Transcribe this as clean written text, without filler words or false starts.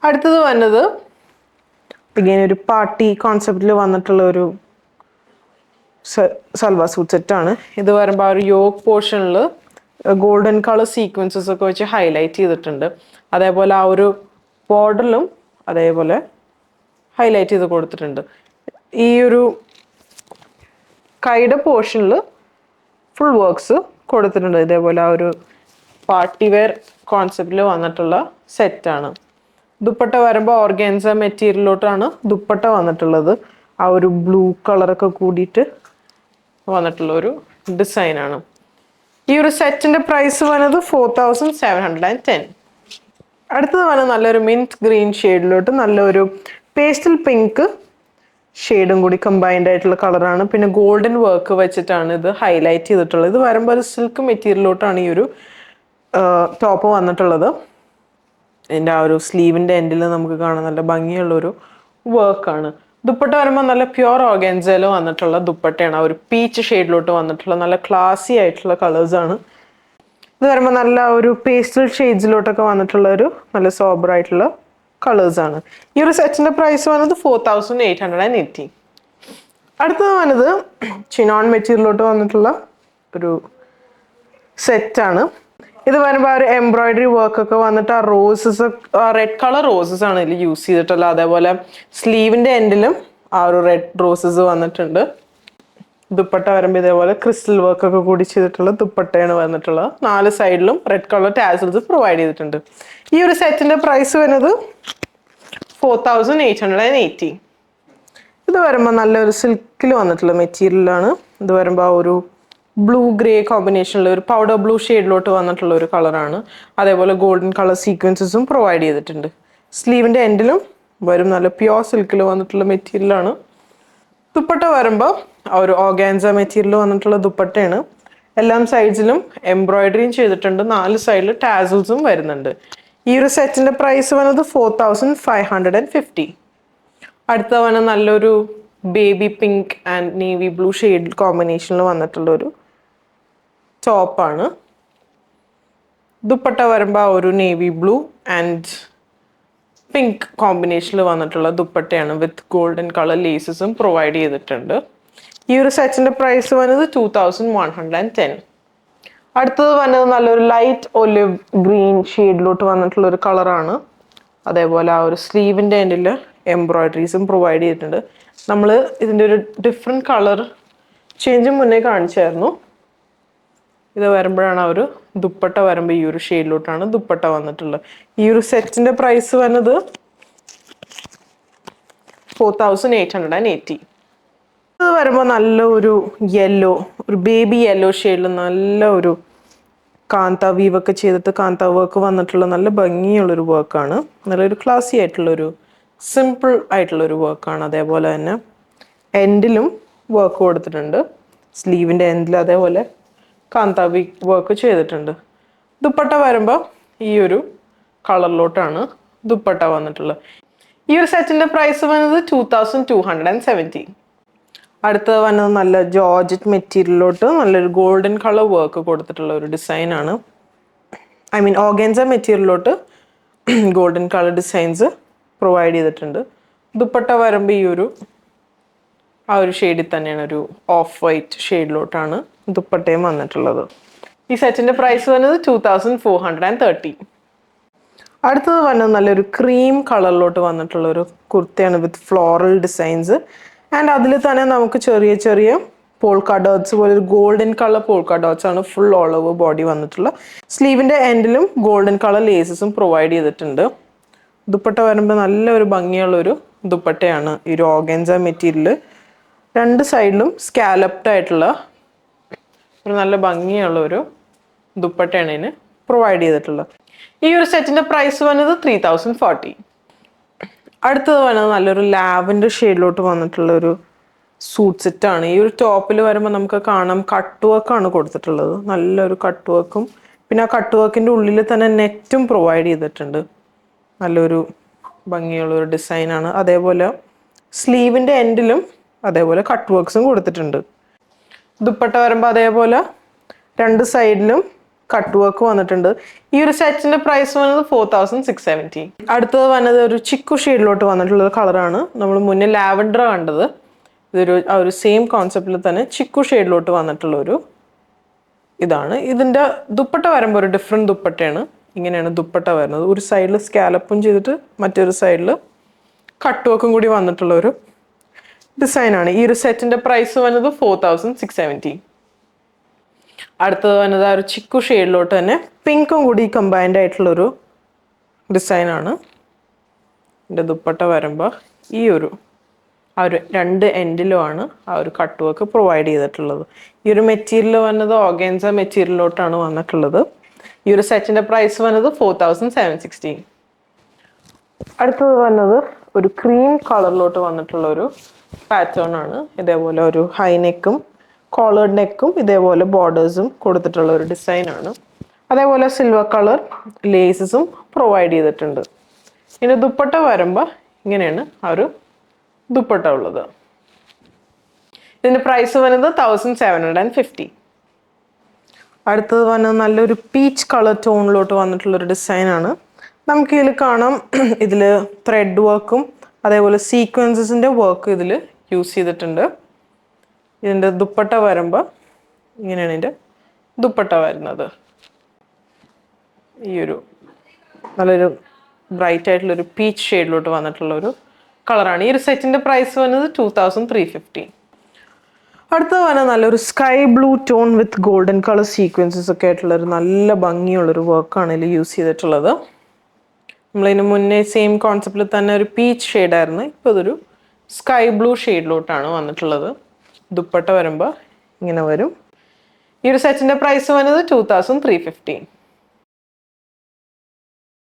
അടുത്തത് വന്നത് ഇങ്ങനെ ഒരു പാർട്ടി കോൺസെപ്റ്റിൽ വന്നിട്ടുള്ള ഒരു സൽവാർ സൂട്ട് സെറ്റാണ്. ഇത് വരുമ്പോൾ ആ ഒരു യോക്ക് പോർഷനിൽ ഗോൾഡൻ കളർ സീക്വൻസസ് ഒക്കെ വെച്ച് ഹൈലൈറ്റ് ചെയ്തിട്ടുണ്ട്. അതേപോലെ ആ ഒരു ബോർഡറിലും അതേപോലെ ഹൈലൈറ്റ് ചെയ്ത് കൊടുത്തിട്ടുണ്ട്. ഈ ഒരു കൈയുടെ പോർഷനിൽ ഫുൾ വർക്ക്സ് കൊടുത്തിട്ടുണ്ട്. ഇതേപോലെ ആ ഒരു പാർട്ടി വെയർ കോൺസെപ്റ്റിൽ വന്നിട്ടുള്ള സെറ്റാണ്. ദുപ്പട്ട വരുമ്പോൾ ഓർഗാൻസ മെറ്റീരിയലിലോട്ടാണ് ദുപ്പട്ട വന്നിട്ടുള്ളത്. ആ ഒരു ബ്ലൂ കളറൊക്കെ കൂടിയിട്ട് വന്നിട്ടുള്ള ഒരു ഡിസൈനാണ്. ഈ ഒരു സെറ്റിൻ്റെ പ്രൈസ് വന്നത് 4710. അടുത്തത് വന്നത് നല്ലൊരു മിൻറ്റ് ഗ്രീൻ ഷെയ്ഡിലോട്ട് നല്ലൊരു പേസ്റ്റൽ പിങ്ക് ഷെയ്ഡും കൂടി കമ്പൈൻഡ് ആയിട്ടുള്ള കളറാണ്. പിന്നെ ഗോൾഡൻ വർക്ക് വെച്ചിട്ടാണ് ഇത് ഹൈലൈറ്റ് ചെയ്തിട്ടുള്ളത്. ഇത് വരുമ്പോൾ ഒരു സിൽക്ക് മെറ്റീരിയലിലോട്ടാണ് ഈ ഒരു ടോപ്പ് വന്നിട്ടുള്ളത്. ഇതിൻ്റെ ആ ഒരു സ്ലീവിൻ്റെ എൻഡിൽ നമുക്ക് കാണാൻ നല്ല ഭംഗിയുള്ളൊരു വർക്കാണ്. ദുപ്പട്ട വരുമ്പോൾ നല്ല പ്യുവർ ഓർഗാൻസയിൽ വന്നിട്ടുള്ള ദുപ്പട്ടയാണ്. ആ ഒരു പീച്ച് ഷെയ്ഡിലോട്ട് വന്നിട്ടുള്ള നല്ല ക്ലാസി ആയിട്ടുള്ള കളേഴ്സാണ്. ഇത് വരുമ്പോൾ നല്ല ഒരു പേസ്റ്റൽ ഷെയ്ഡ്സിലോട്ടൊക്കെ വന്നിട്ടുള്ള ഒരു നല്ല സോബർ ആയിട്ടുള്ള കളേഴ്സാണ്. ഈ ഒരു സെറ്റിൻ്റെ പ്രൈസ് വന്നത് 4880. അടുത്തത് വന്നത് ചിനോൺ മെറ്റീരിയലിലോട്ട് വന്നിട്ടുള്ള ഒരു സെറ്റാണ്. ഇത് വരുമ്പോൾ ആ ഒരു എംബ്രോയിഡറി വർക്കൊക്കെ വന്നിട്ട് ആ റോസസ്, റെഡ് കളർ റോസസ് ആണ് ഇതിൽ യൂസ് ചെയ്തിട്ടുള്ളത്. അതേപോലെ സ്ലീവിൻ്റെ എൻഡിലും ആ ഒരു റെഡ് റോസസ് വന്നിട്ടുണ്ട്. ദുപ്പട്ട വരുമ്പോൾ ഇതേപോലെ ക്രിസ്റ്റൽ വർക്കൊക്കെ കൂടി ചെയ്തിട്ടുള്ള ദുപ്പട്ടയാണ് വന്നിട്ടുള്ളത്. 4 സൈഡിലും റെഡ് കളർ ടാസൽസ് പ്രൊവൈഡ് ചെയ്തിട്ടുണ്ട്. ഈ ഒരു സെറ്റിൻ്റെ പ്രൈസ് വരുന്നത് 4880. ഇത് വരുമ്പോൾ നല്ലൊരു സിൽക്കിൽ വന്നിട്ടുള്ള മെറ്റീരിയലാണ്. ഇത് വരുമ്പോൾ ആ ഒരു ബ്ലൂ ഗ്രേ കോമ്പിനേഷനിൽ ഒരു പൗഡർ ബ്ലൂ ഷെയ്ഡിലോട്ട് വന്നിട്ടുള്ള ഒരു കളറാണ്. അതേപോലെ ഗോൾഡൻ കളർ സീക്വൻസസും പ്രൊവൈഡ് ചെയ്തിട്ടുണ്ട്. സ്ലീവിൻ്റെ എൻഡിലും വരും നല്ല പ്യുവർ സിൽക്കിൽ വന്നിട്ടുള്ള മെറ്റീരിയലാണ്. ദുപ്പട്ട വരുമ്പോൾ ആ ഒരു ഓർഗാൻസ മെറ്റീരിയൽ വന്നിട്ടുള്ള ദുപ്പട്ടയാണ്. എല്ലാ സൈഡ്സിലും എംബ്രോയിഡറിയും ചെയ്തിട്ടുണ്ട്. 4 സൈഡിൽ ടാസൽസും വരുന്നുണ്ട്. ഈ ഒരു സെറ്റിൻ്റെ പ്രൈസ് വന്നത് 4550. അടുത്ത വന്ന നല്ലൊരു baby pink and navy blue shade കോമ്പിനേഷനിൽ വന്നിട്ടുള്ളൊരു ടോപ്പാണ്. ദുപ്പട്ട വരുമ്പോൾ ആ ഒരു നേവി ബ്ലൂ ആൻഡ് പിങ്ക് കോമ്പിനേഷനിൽ വന്നിട്ടുള്ള ദുപ്പട്ടയാണ്. വിത്ത് ഗോൾഡൻ കളർ ലേസസും പ്രൊവൈഡ് ചെയ്തിട്ടുണ്ട്. ഈ ഒരു സെറ്റിൻ്റെ പ്രൈസ് വന്നത് 2110. അടുത്തത് വന്നത് നല്ലൊരു ലൈറ്റ് ഒലിവ് ഗ്രീൻ ഷെയ്ഡിലോട്ട് വന്നിട്ടുള്ള ഒരു കളറാണ്. അതേപോലെ ആ ഒരു സ്ലീവിൻ്റെ എൻഡിൽ എംബ്രോയിഡറീസും പ്രൊവൈഡ് ചെയ്തിട്ടുണ്ട്. നമ്മൾ ഇതിൻ്റെ ഒരു ഡിഫറെൻറ്റ് കളർ ചേഞ്ച് മുന്നേ കാണിച്ചായിരുന്നു. ഇത് വരുമ്പോഴാണ് ആ ഒരു ദുപ്പട്ട വരുമ്പോൾ ഈ ഒരു ഷെയ്ഡിലോട്ടാണ് ദുപ്പട്ട വന്നിട്ടുള്ളത്. ഈ ഒരു സെറ്റിൻ്റെ പ്രൈസ് വന്നത് 4880. ഇത് വരുമ്പോൾ നല്ല ഒരു യെല്ലോ, ഒരു ബേബി യെല്ലോ ഷെയ്ഡിൽ നല്ല ഒരു കാന്ത വീവൊക്കെ ചെയ്തിട്ട് കാന്ത വർക്ക് വന്നിട്ടുള്ള നല്ല ഭംഗിയുള്ളൊരു വർക്കാണ്. നല്ലൊരു ക്ലാസി ആയിട്ടുള്ളൊരു സിമ്പിൾ ആയിട്ടുള്ളൊരു വർക്കാണ്. അതേപോലെ തന്നെ എൻഡിലും വർക്ക് കൊടുത്തിട്ടുണ്ട്. സ്ലീവിൻ്റെ എൻഡിൽ അതേപോലെ കാന്താവി വർക്ക് ചെയ്തിട്ടുണ്ട്. ദുപ്പട്ട വരുമ്പോൾ ഈ ഒരു കളറിലോട്ടാണ് ദുപ്പട്ട വന്നിട്ടുള്ളത്. ഈ ഒരു സെറ്റിൻ്റെ പ്രൈസ് വന്നത് 2270. അടുത്തത് വന്നത് നല്ല ജോർജറ്റ് മെറ്റീരിയലിലോട്ട് നല്ലൊരു ഗോൾഡൻ കളർ വർക്ക് കൊടുത്തിട്ടുള്ള ഒരു ഡിസൈനാണ്. ഓർഗാൻസ മെറ്റീരിയലിലോട്ട് ഗോൾഡൻ കളർ ഡിസൈൻസ് പ്രൊവൈഡ് ചെയ്തിട്ടുണ്ട്. ദുപ്പട്ട വരുമ്പോൾ ഈ ഒരു ആ ഒരു ഷെയ്ഡിൽ തന്നെയാണ്, ഒരു ഓഫ് വൈറ്റ് ഷെയ്ഡിലോട്ടാണ് ദുപ്പട്ടയും വന്നിട്ടുള്ളത്. ഈ സെറ്റിൻ്റെ പ്രൈസ് വന്നത് 2430. അടുത്തത് വന്നത് നല്ലൊരു ക്രീം കളറിലോട്ട് വന്നിട്ടുള്ള ഒരു കുർത്തയാണ് വിത്ത് ഫ്ലോറൽ ഡിസൈൻസ്. ആൻഡ് അതിൽ തന്നെ നമുക്ക് ചെറിയ ചെറിയ പോൾക്ക ഡോട്ട്സ് പോലെ ഒരു ഗോൾഡൻ കളർ പോൾക്ക ഡോട്ട്സ് ആണ് ഫുൾ ഓൾ ഓവർ ബോഡി വന്നിട്ടുള്ള. സ്ലീവിൻ്റെ എൻഡിലും ഗോൾഡൻ കളർ ലേസസും പ്രൊവൈഡ് ചെയ്തിട്ടുണ്ട്. ദുപ്പട്ട വരുമ്പോൾ നല്ലൊരു ഭംഗിയുള്ളൊരു ദുപ്പട്ടയാണ്. ഈ ഒരു ഓർഗാൻസ മെറ്റീരിയൽ 2 സൈഡിലും സ്കാലപ്ഡ് ആയിട്ടുള്ള ഒരു നല്ല ഭംഗിയുള്ള ഒരു ദുപ്പട്ടയാണ് ഇതിന് പ്രൊവൈഡ് ചെയ്തിട്ടുള്ളത്. ഈ ഒരു സെറ്റിൻ്റെ പ്രൈസ് വന്നത് 3040. അടുത്തത് വന്നത് നല്ലൊരു ലാവൻഡർ ഷെയ്ഡിലോട്ട് വന്നിട്ടുള്ള ഒരു സൂട്ട് സെറ്റാണ്. ഈ ഒരു ടോപ്പിൽ വരുമ്പോൾ നമുക്ക് കാണാം കട്ട് വർക്കാണ് കൊടുത്തിട്ടുള്ളത്. നല്ലൊരു കട്ട് വർക്കും പിന്നെ ആ കട്ട് വർക്കിൻ്റെ ഉള്ളിൽ തന്നെ നെറ്റും പ്രൊവൈഡ് ചെയ്തിട്ടുണ്ട്. നല്ലൊരു ഭംഗിയുള്ളൊരു ഡിസൈനാണ്. അതേപോലെ സ്ലീവിൻ്റെ എൻഡിലും അതേപോലെ കട്ട് വർക്ക്സും കൊടുത്തിട്ടുണ്ട്. ദുപ്പട്ട വരുമ്പോൾ അതേപോലെ 2 സൈഡിലും കട്ട് വർക്ക് വന്നിട്ടുണ്ട്. ഈ ഒരു സെറ്റിന്റെ പ്രൈസ് വന്നത് 4670. അടുത്തത് വന്നത് ഒരു ചിക്കു ഷെയ്ഡിലോട്ട് വന്നിട്ടുള്ള കളറാണ്. നമ്മൾ മുന്നേ ലാവൻഡർ കണ്ടത്. ഇതൊരു ആ ഒരു സെയിം കോൺസെപ്റ്റിൽ തന്നെ ചിക്കു ഷെയ്ഡിലോട്ട് വന്നിട്ടുള്ള ഒരു ഇതാണ്. ഇതിന്റെ ദുപ്പട്ട വരുമ്പോൾ ഒരു ഡിഫറെന്റ് ദുപ്പട്ടയാണ്. ഇങ്ങനെയാണ് ദുപ്പട്ട വരുന്നത്. ഒരു സൈഡിൽ സ്കാലപ്പും ചെയ്തിട്ട് മറ്റൊരു സൈഡിൽ കട്ട് വർക്കും കൂടി വന്നിട്ടുള്ള ഒരു ഡിസൈനാണ്. ഈ ഒരു സെറ്റിന്റെ പ്രൈസ് വന്നത് 4670. അടുത്തത് വന്നത് ആ ഒരു ചിക്കു ഷെയ്ഡിലോട്ട് തന്നെ പിങ്കും കൂടി കമ്പൈൻഡ് ആയിട്ടുള്ളൊരു ഡിസൈനാണ്. ഇതിൻ്റെ ദുപ്പട്ട വരുമ്പോൾ ഈ ഒരു ആ ഒരു രണ്ട് എൻഡിലുമാണ് ആ ഒരു കട്ട് വർക്ക് പ്രൊവൈഡ് ചെയ്തിട്ടുള്ളത്. ഈ ഒരു മെറ്റീരിയൽ വന്നത് ഓർഗൻസ മെറ്റീരിയലിലോട്ടാണ് വന്നിട്ടുള്ളത്. ഈ ഒരു സെറ്റിന്റെ പ്രൈസ് വന്നത് 4760. അടുത്തത് വന്നത് ഒരു ക്രീം കളറിലോട്ട് വന്നിട്ടുള്ള ഒരു പാറ്റേൺ ആണ്. ഇതേപോലെ ഒരു ഹൈ നെക്കും കോളേർഡ് നെക്കും ഇതേപോലെ ബോർഡേഴ്സും കൊടുത്തിട്ടുള്ള ഒരു ഡിസൈനാണ്. അതേപോലെ സിൽവർ കളർ ലേസസും പ്രൊവൈഡ് ചെയ്തിട്ടുണ്ട്. ഇനി ദുപ്പട്ട വരുമ്പോൾ ഇങ്ങനെയാണ് ആ ഒരു ദുപ്പട്ട ഉള്ളത്. ഇതിന്റെ പ്രൈസ് വരുന്നത് 1750. അടുത്തത് വന്നത് നല്ലൊരു പീച്ച് കളർ ടോണിലോട്ട് വന്നിട്ടുള്ളൊരു ഡിസൈനാണ്. നമുക്ക് ഇതിൽ കാണാം, ഇതിൽ ത്രെഡ് വർക്കും അതേപോലെ സീക്വൻസസിൻ്റെ വർക്ക് ഇതിൽ യൂസ് ചെയ്തിട്ടുണ്ട്. ഇതിൻ്റെ ദുപ്പട്ട വരുമ്പോൾ ഇങ്ങനെയാണ് ഇതിൻ്റെ ദുപ്പട്ട വരുന്നത്. ഈ ഒരു നല്ലൊരു ബ്രൈറ്റ് ആയിട്ടുള്ളൊരു പീച്ച് ഷെയ്ഡിലോട്ട് വന്നിട്ടുള്ളൊരു കളറാണ്. ഈ ഒരു സെറ്റിൻ്റെ പ്രൈസ് വന്നത് 2350. അടുത്ത വന്നത് നല്ലൊരു സ്കൈ ബ്ലൂ ടോൺ വിത്ത് ഗോൾഡൻ കളർ സീക്വൻസസ് ഒക്കെ ആയിട്ടുള്ളൊരു നല്ല ഭംഗിയുള്ളൊരു വർക്കാണ് ഇതിൽ യൂസ് ചെയ്തിട്ടുള്ളത്. നമ്മളതിന് മുന്നേ സെയിം കോൺസെപ്റ്റിൽ തന്നെ ഒരു പീച്ച് ഷെയ്ഡായിരുന്നു. ഇപ്പോൾ ഇതൊരു സ്കൈ ബ്ലൂ ഷെയ്ഡിലോട്ടാണ് വന്നിട്ടുള്ളത്. ദുപ്പട്ട വരുമ്പോൾ ഇങ്ങനെ വരും. ഈ ഒരു സെറ്റിൻ്റെ പ്രൈസ് വന്നത് 2350.